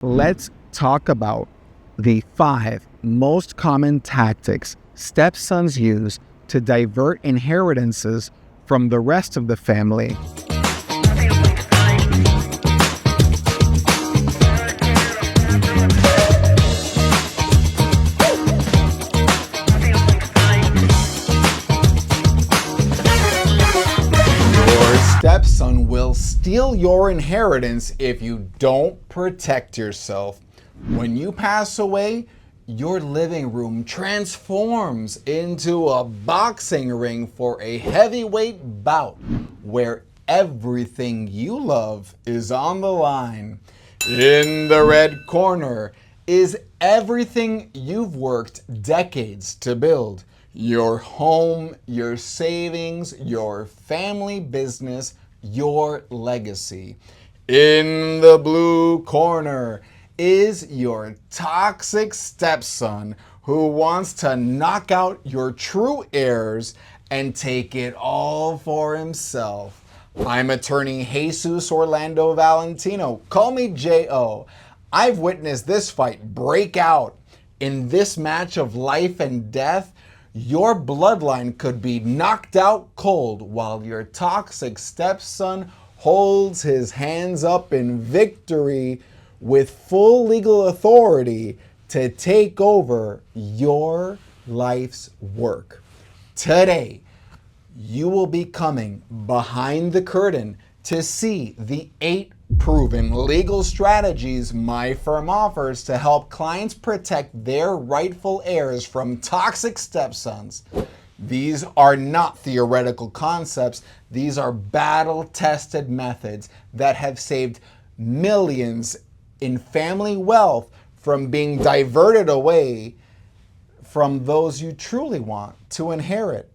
Let's talk about the 5 most common tactics stepsons use to divert inheritances from the rest of the family. Your stepson will steal your inheritance if you don't protect yourself. When you pass away, your living room transforms into a boxing ring for a heavyweight bout where everything you love is on the line. In the red corner is everything you've worked decades to build. Your home, your savings, your family business, your legacy. In the blue corner is your toxic stepson who wants to knock out your true heirs and take it all for himself. I'm attorney Jesus Orlando Valentino. Call me J.O. I've witnessed this fight break out. In this match of life and death, your bloodline could be knocked out cold while your toxic stepson holds his hands up in victory with full legal authority to take over your life's work. Today, you will be coming behind the curtain to see the 8 proven legal strategies my firm offers to help clients protect their rightful heirs from toxic stepsons. These are not theoretical concepts. These are battle-tested methods that have saved millions in family wealth from being diverted away from those you truly want to inherit.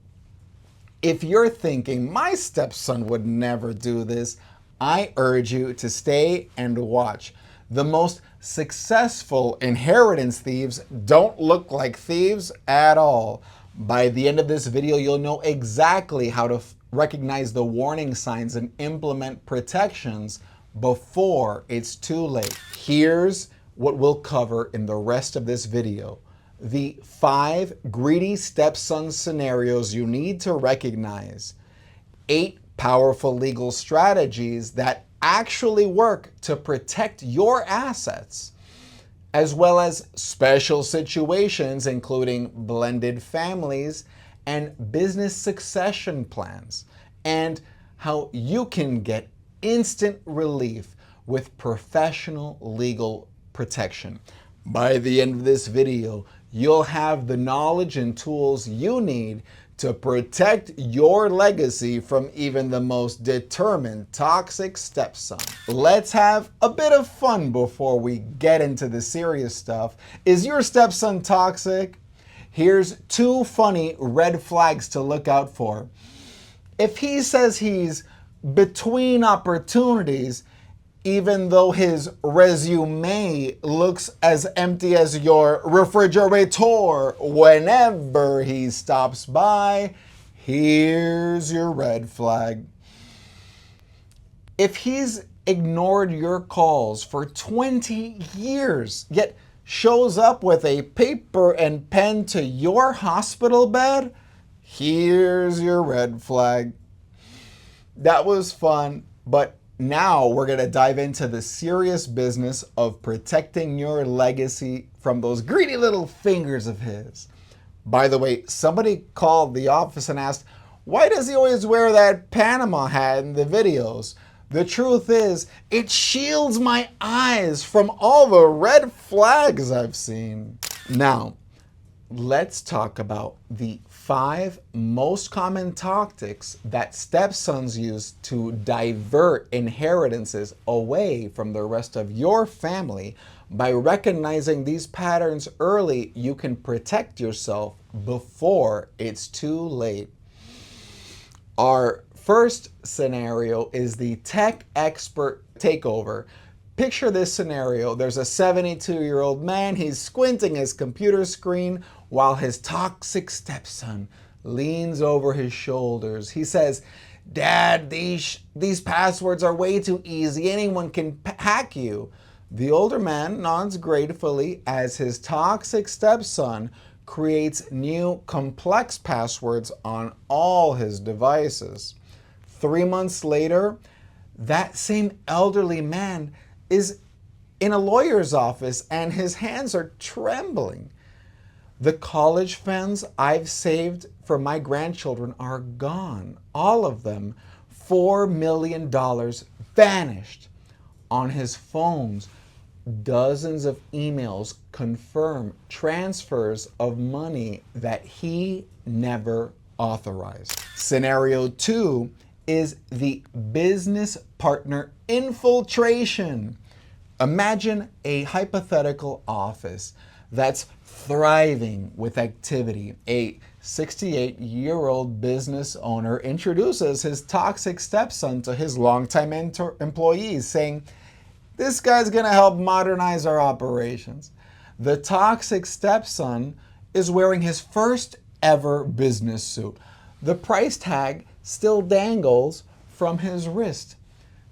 If you're thinking, my stepson would never do this, I urge you to stay and watch. The most successful inheritance thieves don't look like thieves at all. By the end of this video, you'll know exactly how to recognize the warning signs and implement protections before it's too late. Here's what we'll cover in the rest of this video. The 5 greedy stepson scenarios you need to recognize. 8 powerful legal strategies that actually work to protect your assets, as well as special situations including blended families and business succession plans, and how you can get instant relief with professional legal protection. By the end of this video, you'll have the knowledge and tools you need to protect your legacy from even the most determined toxic stepson. Let's have a bit of fun before we get into the serious stuff. Is your stepson toxic? Here's 2 funny red flags to look out for. If he says he's between opportunities, even though his resume looks as empty as your refrigerator whenever he stops by, here's your red flag. If he's ignored your calls for 20 years, yet shows up with a paper and pen to your hospital bed, here's your red flag. That was fun, but now we're going to dive into the serious business of protecting your legacy from those greedy little fingers of his. By the way, somebody called the office and asked, why does he always wear that Panama hat in the videos? The truth is, it shields my eyes from all the red flags I've seen. Now, let's talk about the 5 most common tactics that stepsons use to divert inheritances away from the rest of your family. By recognizing these patterns early, you can protect yourself before it's too late. Our first scenario is the tech expert takeover. Picture this scenario. There's a 72-year-old man. He's squinting his computer screen while his toxic stepson leans over his shoulders. He says, Dad, these passwords are way too easy. Anyone can hack you. The older man nods gratefully as his toxic stepson creates new complex passwords on all his devices. 3 months later, that same elderly man is in a lawyer's office and his hands are trembling. The college funds I've saved for my grandchildren are gone. All of them. $4 million vanished. On his phones, dozens of emails confirm transfers of money that he never authorized. Scenario 2 is the business partner infiltration. Imagine a hypothetical office that's thriving with activity. A 68-year-old business owner introduces his toxic stepson to his longtime employees, saying, "This guy's gonna help modernize our operations." The toxic stepson is wearing his first ever business suit. The price tag still dangles from his wrist.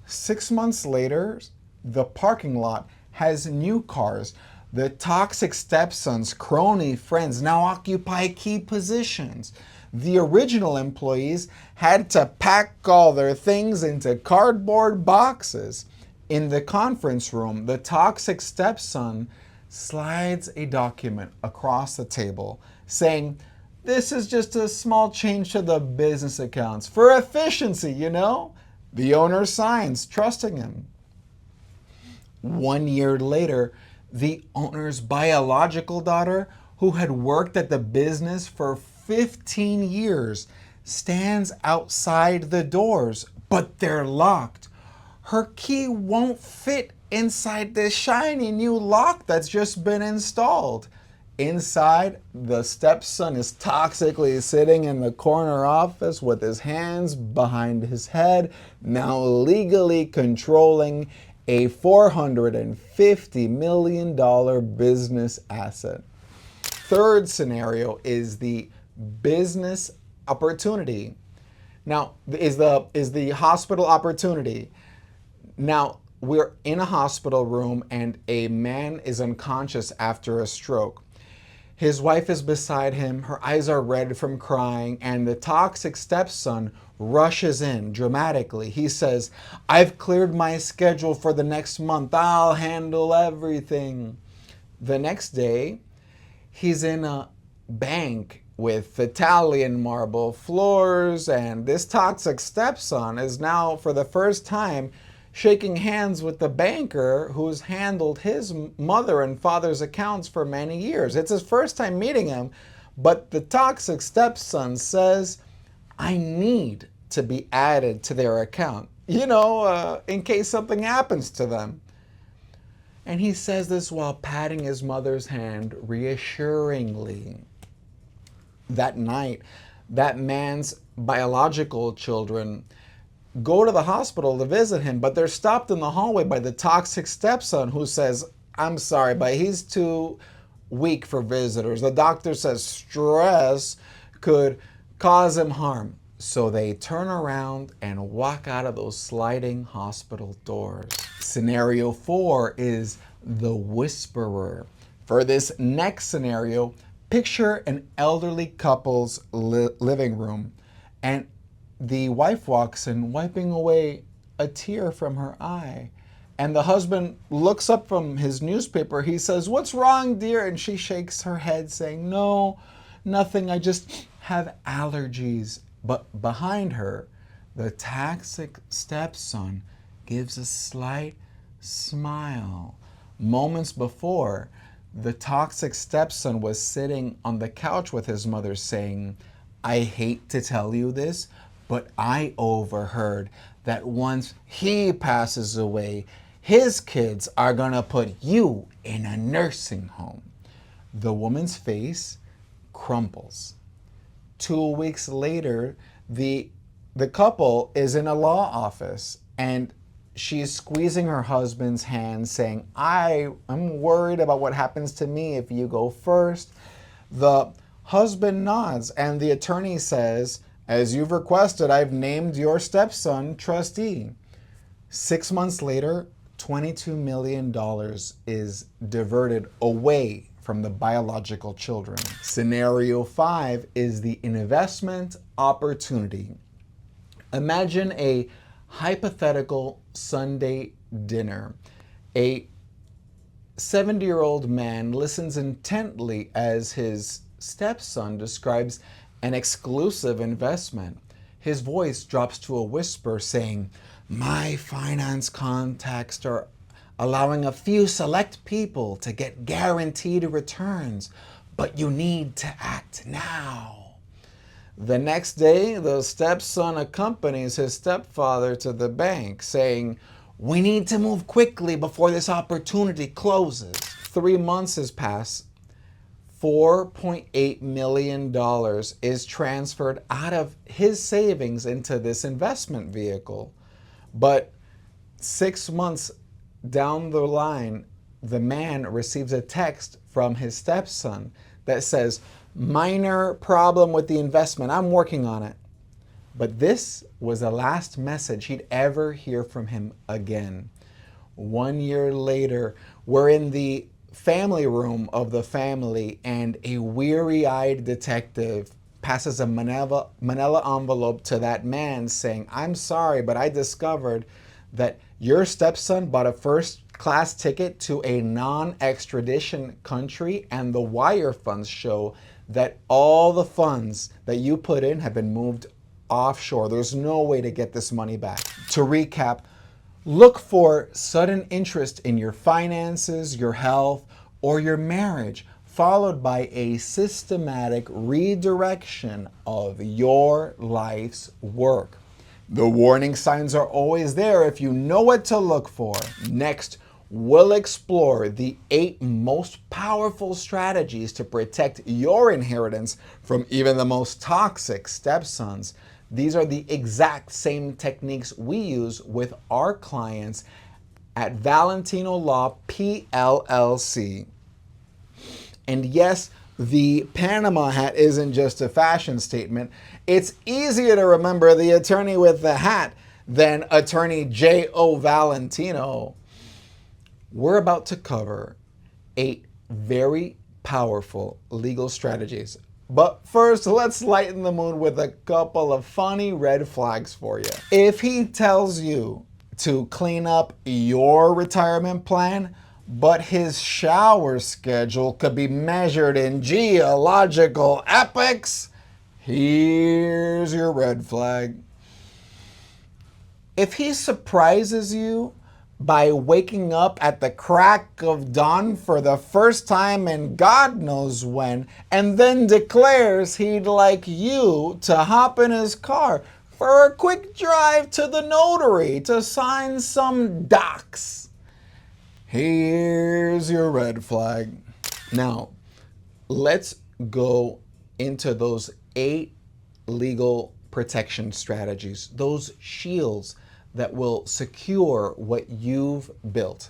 6 months later, the parking lot has new cars. The toxic stepson's crony friends now occupy key positions. The original employees had to pack all their things into cardboard boxes. In the conference room, the toxic stepson slides a document across the table saying, "This is just a small change to the business accounts for efficiency, you know." The owner signs, trusting him. 1 year later, the owner's biological daughter, who had worked at the business for 15 years, stands outside the doors, but they're locked. Her key won't fit inside this shiny new lock that's just been installed. Inside, the stepson is toxically sitting in the corner office with his hands behind his head, now legally controlling a $450 million business asset. Third scenario is the business opportunity. Now, is the hospital opportunity. Now, we're in a hospital room and a man is unconscious after a stroke. His wife is beside him, her eyes are red from crying, and the toxic stepson rushes in dramatically. He says, "I've cleared my schedule for the next month. I'll handle everything." The next day, he's in a bank with Italian marble floors, and this toxic stepson is now, for the first time, shaking hands with the banker who's handled his mother and father's accounts for many years. It's his first time meeting him, but the toxic stepson says, "I need to be added to their account, in case something happens to them." And he says this while patting his mother's hand reassuringly. That night, that man's biological children go to the hospital to visit him, but they're stopped in the hallway by the toxic stepson who says, "I'm sorry, but he's too weak for visitors. The doctor says stress could cause him harm." So they turn around and walk out of those sliding hospital doors. Scenario 4 is the whisperer. For this next scenario, picture an elderly couple's living room, and the wife walks in, wiping away a tear from her eye. And the husband looks up from his newspaper. He says, "What's wrong, dear?" And she shakes her head saying, "No, nothing. I just have allergies." But behind her, the toxic stepson gives a slight smile. Moments before, the toxic stepson was sitting on the couch with his mother saying, "I hate to tell you this, but I overheard that once he passes away, his kids are gonna put you in a nursing home." The woman's face crumples. 2 weeks later, the couple is in a law office and she's squeezing her husband's hand saying, I'm worried about what happens to me if you go first. The husband nods and the attorney says, "As you've requested, I've named your stepson trustee." 6 months later, $22 million is diverted away from the biological children. Scenario 5 is the investment opportunity. Imagine a hypothetical Sunday dinner. A 70-year-old man listens intently as his stepson describes an exclusive investment. His voice drops to a whisper saying, "My finance contacts are allowing a few select people to get guaranteed returns, but you need to act now." The next day, the stepson accompanies his stepfather to the bank, saying, "We need to move quickly before this opportunity closes." 3 months has passed. $4.8 million is transferred out of his savings into this investment vehicle. But 6 months down the line, the man receives a text from his stepson that says, "Minor problem with the investment. I'm working on it." But this was the last message he'd ever hear from him again. 1 year later, we're in the family room of the family, and a weary-eyed detective passes a manila envelope to that man saying, "I'm sorry, but I discovered that your stepson bought a first-class ticket to a non-extradition country, and the wire funds show that all the funds that you put in have been moved offshore. There's no way to get this money back." To recap, look for sudden interest in your finances, your health, or your marriage, followed by a systematic redirection of your life's work. The warning signs are always there if you know what to look for. Next, we'll explore the 8 most powerful strategies to protect your inheritance from even the most toxic stepsons. These are the exact same techniques we use with our clients at Valentino Law PLLC. And yes, the Panama hat isn't just a fashion statement. It's easier to remember the attorney with the hat than attorney J.O. Valentino. We're about to cover 8 very powerful legal strategies. But first, let's lighten the mood with a couple of funny red flags for you. If he tells you to clean up your retirement plan, but his shower schedule could be measured in geological epochs, here's your red flag. If he surprises you by waking up at the crack of dawn for the first time in God knows when, and then declares he'd like you to hop in his car for a quick drive to the notary to sign some docs, here's your red flag. Now, let's go into those 8 legal protection strategies, those shields that will secure what you've built.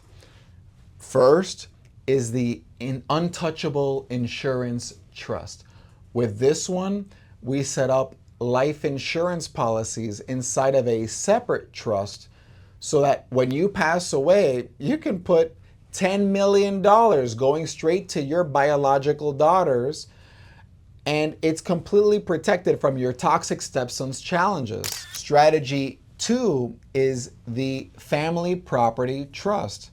First is the untouchable insurance trust. With this one, we set up life insurance policies inside of a separate trust so that when you pass away, you can put $10 million going straight to your biological daughters, and it's completely protected from your toxic stepson's challenges. Strategy 2 is the family property trust.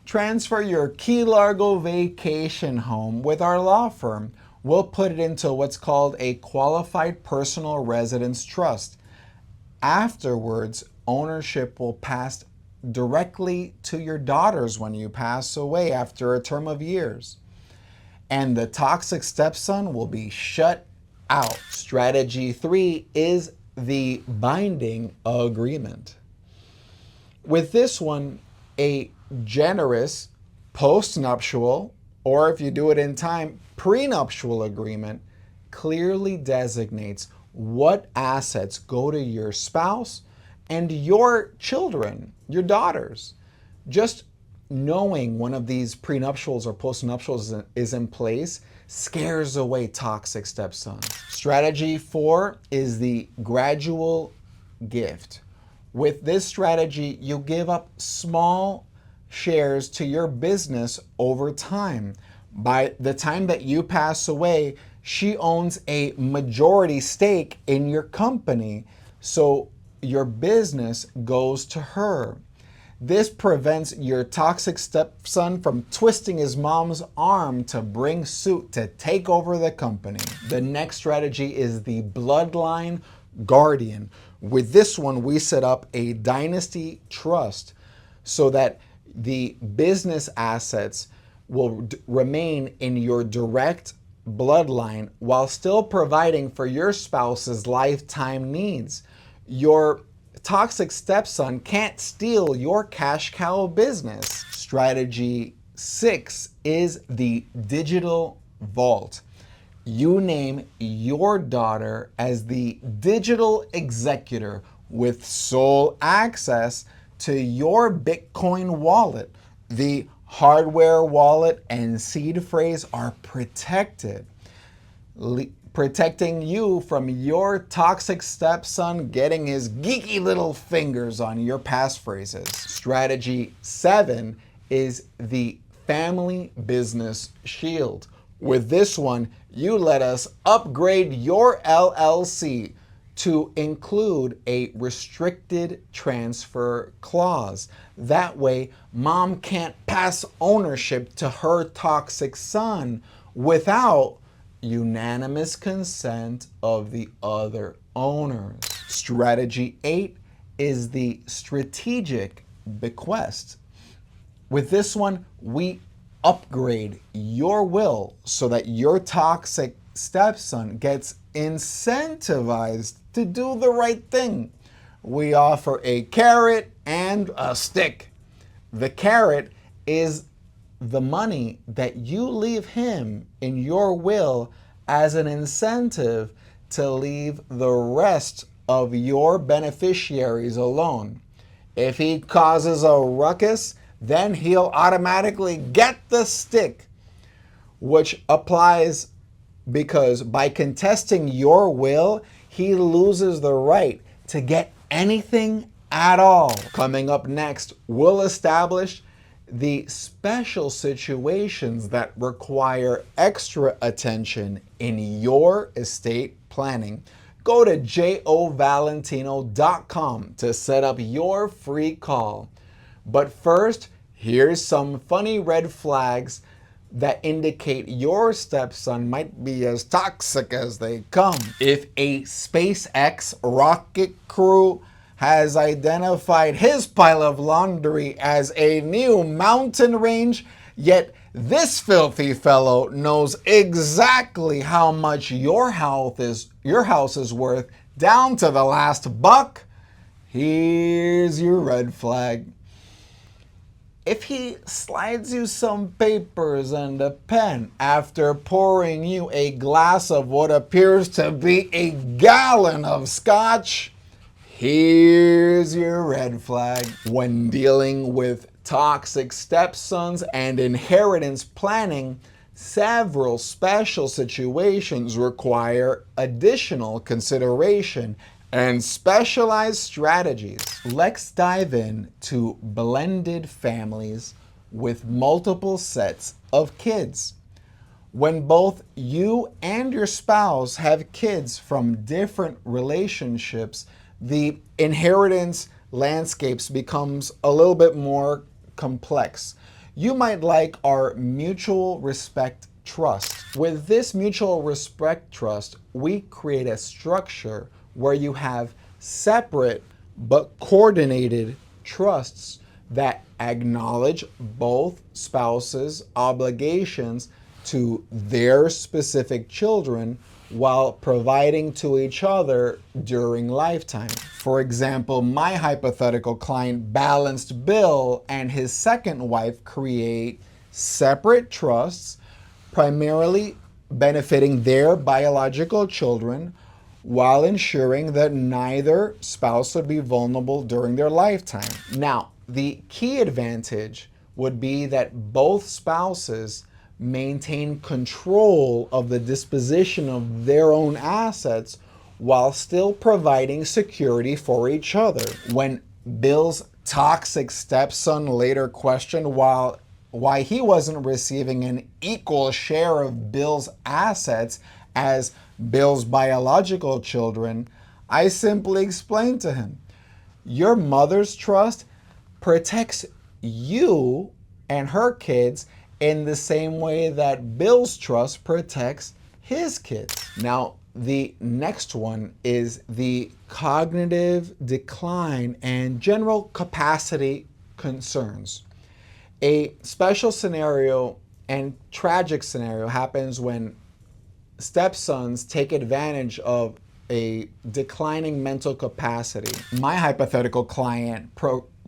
Transfer your Key Largo vacation home with our law firm. We'll put it into what's called a qualified personal residence trust. Afterwards, ownership will pass directly to your daughters when you pass away after a term of years. And the toxic stepson will be shut out. Strategy 3 is the binding agreement. With this one, a generous postnuptial, or if you do it in time, prenuptial agreement clearly designates what assets go to your spouse and your children, your daughters. Just knowing one of these prenuptials or postnuptials is in place scares away toxic stepsons. Strategy 4 is the gradual gift. With this strategy, you give up small shares to your business over time. By the time that you pass away, she owns a majority stake in your company, so your business goes to her. This prevents your toxic stepson from twisting his mom's arm to bring suit to take over the company. The next strategy is the bloodline guardian. With this one, we set up a dynasty trust so that the business assets will remain in your direct bloodline while still providing for your spouse's lifetime needs. Your toxic stepson can't steal your cash cow business. Strategy 6 is the digital vault. You name your daughter as the digital executor with sole access to your Bitcoin wallet. The hardware wallet and seed phrase are protected, protecting you from your toxic stepson getting his geeky little fingers on your passphrases. Strategy 7 is the family business shield. With this one, you let us upgrade your LLC to include a restricted transfer clause. That way, mom can't pass ownership to her toxic son without unanimous consent of the other owners. Strategy 8 is the strategic bequest. With this one, we upgrade your will so that your toxic stepson gets incentivized to do the right thing. We offer a carrot and a stick. The carrot is the money that you leave him in your will as an incentive to leave the rest of your beneficiaries alone. If he causes a ruckus, then he'll automatically get the stick, which applies because by contesting your will, he loses the right to get anything at all. Coming up next, we'll establish the special situations that require extra attention in your estate planning. Go to jovalentino.com to set up your free call. But first, here's some funny red flags that indicate your stepson might be as toxic as they come. If a SpaceX rocket crew has identified his pile of laundry as a new mountain range, yet this filthy fellow knows exactly how much your house is worth down to the last buck, here's your red flag. If he slides you some papers and a pen after pouring you a glass of what appears to be a gallon of scotch, here's your red flag. When dealing with toxic stepsons and inheritance planning, several special situations require additional consideration and specialized strategies. Let's dive in to blended families with multiple sets of kids. When both you and your spouse have kids from different relationships, the inheritance landscapes becomes a little bit more complex. You might like our mutual respect trust. With this mutual respect trust, we create a structure where you have separate but coordinated trusts that acknowledge both spouses' obligations to their specific children while providing to each other during lifetime. For example, my hypothetical client, Balanced Bill, and his second wife create separate trusts, primarily benefiting their biological children, while ensuring that neither spouse would be vulnerable during their lifetime. Now, the key advantage would be that both spouses maintain control of the disposition of their own assets while still providing security for each other. When Bill's toxic stepson later questioned why he wasn't receiving an equal share of Bill's assets as Bill's biological children, I simply explained to him, your mother's trust protects you and her kids in the same way that Bill's trust protects his kids. Now, the next one is the cognitive decline and general capacity concerns. A special scenario and tragic scenario happens when stepsons take advantage of a declining mental capacity. My hypothetical client,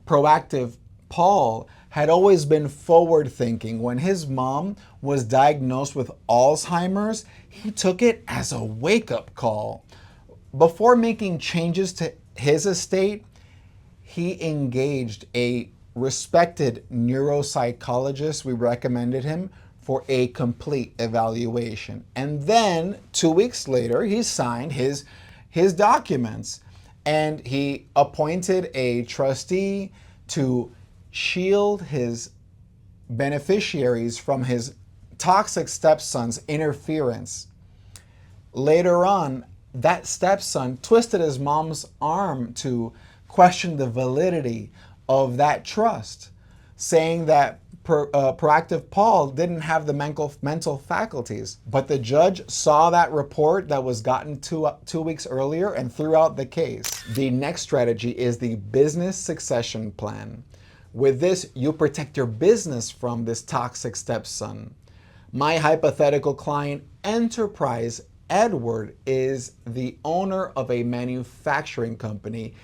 proactive Paul, had always been forward thinking. When his mom was diagnosed with Alzheimer's, he took it as a wake-up call. Before making changes to his estate, he engaged a respected neuropsychologist. We recommended him for a complete evaluation. And then 2 weeks later, he signed his documents and he appointed a trustee to shield his beneficiaries from his toxic stepson's interference. Later on, that stepson twisted his mom's arm to question the validity of that trust, saying that proactive Paul didn't have the mental faculties. But the judge saw that report that was gotten two weeks earlier and threw out the case. The next strategy is the business succession plan. With this, you protect your business from this toxic stepson. My hypothetical client, Enterprise Edward, is the owner of a manufacturing company.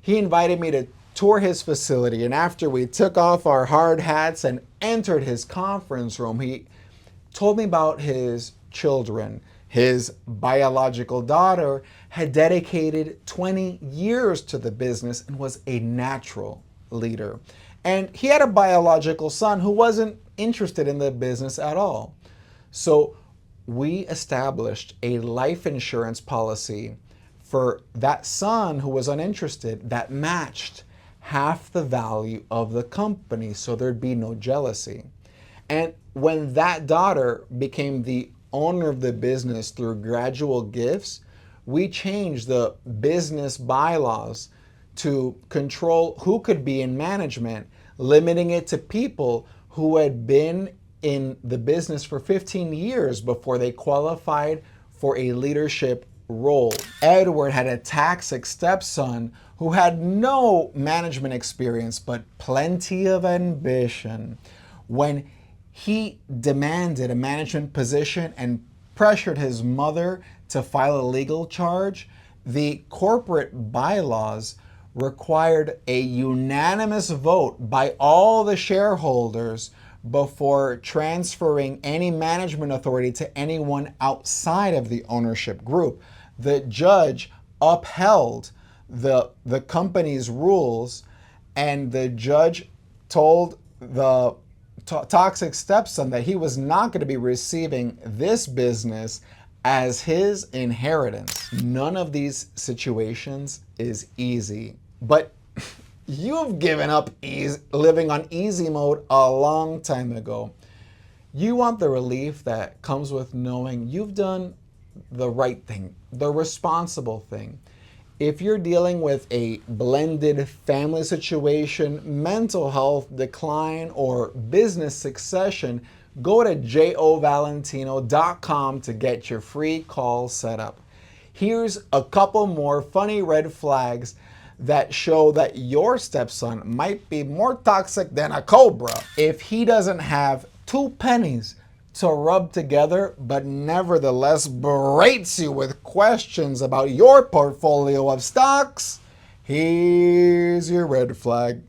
He invited me to tour his facility, and after we took off our hard hats and entered his conference room, he told me about his children. His biological daughter had dedicated 20 years to the business and was a natural leader. And he had a biological son who wasn't interested in the business at all. So we established a life insurance policy for that son who was uninterested that matched half the value of the company, so there'd be no jealousy. And when that daughter became the owner of the business through gradual gifts, we changed the business bylaws to control who could be in management, limiting it to people who had been in the business for 15 years before they qualified for a leadership role. Edward had a toxic stepson who had no management experience but plenty of ambition. When he demanded a management position and pressured his mother to file a legal charge, the corporate bylaws required a unanimous vote by all the shareholders before transferring any management authority to anyone outside of the ownership group. The judge upheld the company's rules, and the judge told the toxic stepson that he was not going to be receiving this business as his inheritance. None of these situations is easy, but you've given up living on easy mode a long time ago. You want the relief that comes with knowing you've done the right thing, the responsible thing. If you're dealing with a blended family situation, mental health decline, or business succession, go to jovalentino.com to get your free call set up. Here's a couple more funny red flags that show that your stepson might be more toxic than a cobra. If he doesn't have 2 pennies to rub together, but nevertheless berates you with questions about your portfolio of stocks, here's your red flag.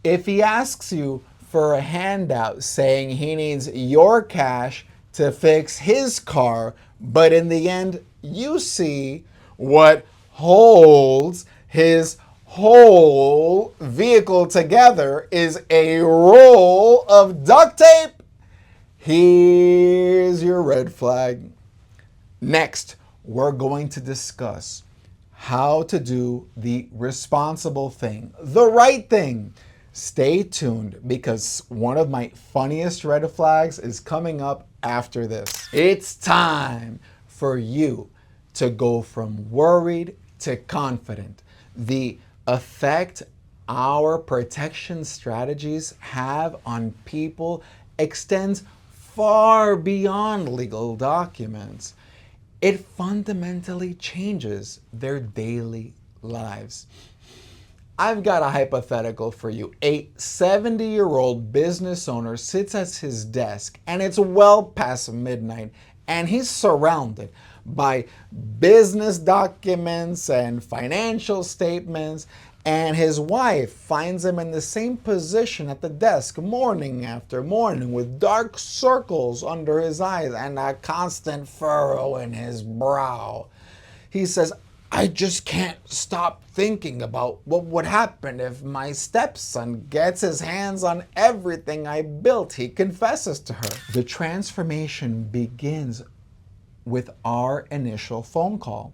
If he asks you for a handout saying he needs your cash to fix his car, but in the end you see what holds his whole vehicle together is a roll of duct tape, here's your red flag. Next, we're going to discuss how to do the responsible thing, the right thing. Stay tuned because one of my funniest red flags is coming up after this. It's time for you to go from worried to confident. The effect our protection strategies have on people extends far beyond legal documents. It fundamentally changes their daily lives. I've got a hypothetical for you. A 70-year-old business owner sits at his desk and it's well past midnight and he's surrounded by business documents and financial statements, and his wife finds him in the same position at the desk morning after morning with dark circles under his eyes and a constant furrow in his brow. He says, "I just can't stop thinking about what would happen if my stepson gets his hands on everything I built," he confesses to her. The transformation begins with our initial phone call.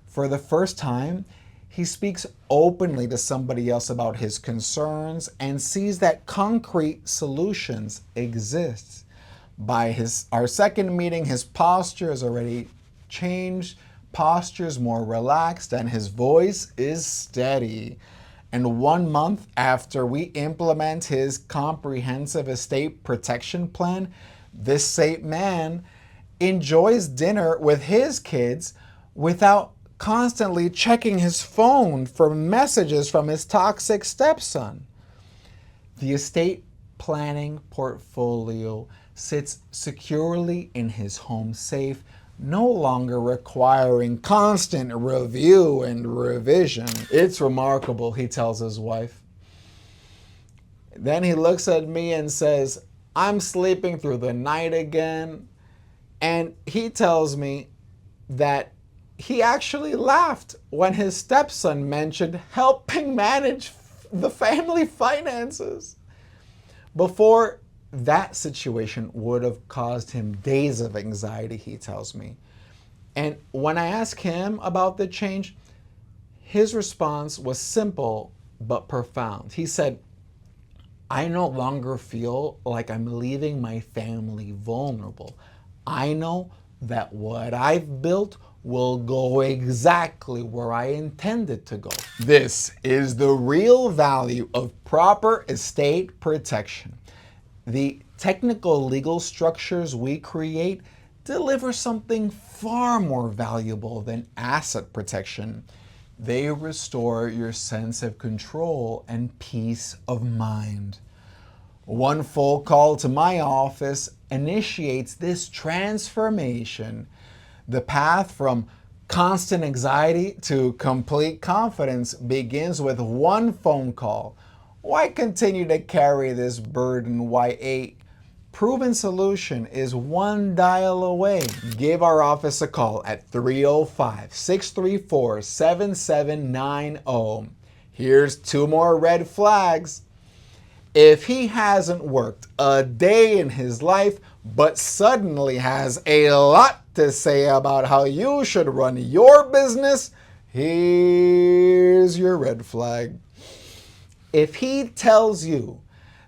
For the first time, he speaks openly to somebody else about his concerns and sees that concrete solutions exist. By our second meeting, his posture has already changed. Posture's more relaxed and his voice is steady. And 1 month after we implement his comprehensive estate protection plan, this same man enjoys dinner with his kids without constantly checking his phone for messages from his toxic stepson. The estate planning portfolio sits securely in his home safe, no longer requiring constant review and revision. It's remarkable, he tells his wife. Then he looks at me and says, "I'm sleeping through the night again." And he tells me that he actually laughed when his stepson mentioned helping manage the family finances. Before, that situation would have caused him days of anxiety, he tells me. And when I asked him about the change, his response was simple but profound. He said, "I no longer feel like I'm leaving my family vulnerable. I know that what I've built will go exactly where I intended to go." This is the real value of proper estate protection. The technical legal structures we create deliver something far more valuable than asset protection. They restore your sense of control and peace of mind. One full call to my office initiates this transformation. The path from constant anxiety to complete confidence begins with one phone call. Why continue to carry this burden? Why a proven solution is one dial away. Give our office a call at 305-634-7790. Here's 2 more red flags. If he hasn't worked a day in his life, but suddenly has a lot to say about how you should run your business, here's your red flag. If he tells you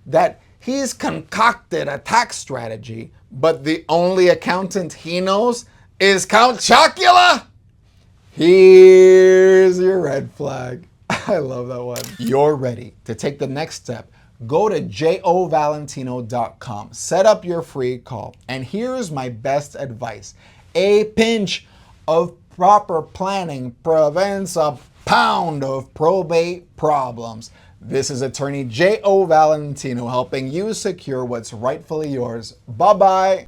that he's concocted a tax strategy, but the only accountant he knows is Count Chocula, here's your red flag. I love that one. You're ready to take the next step. Go to jovalentino.com, set up your free call, and here's my best advice. A pinch of proper planning prevents a pound of probate problems. This is attorney J.O. Valentino helping you secure what's rightfully yours. Bye-bye.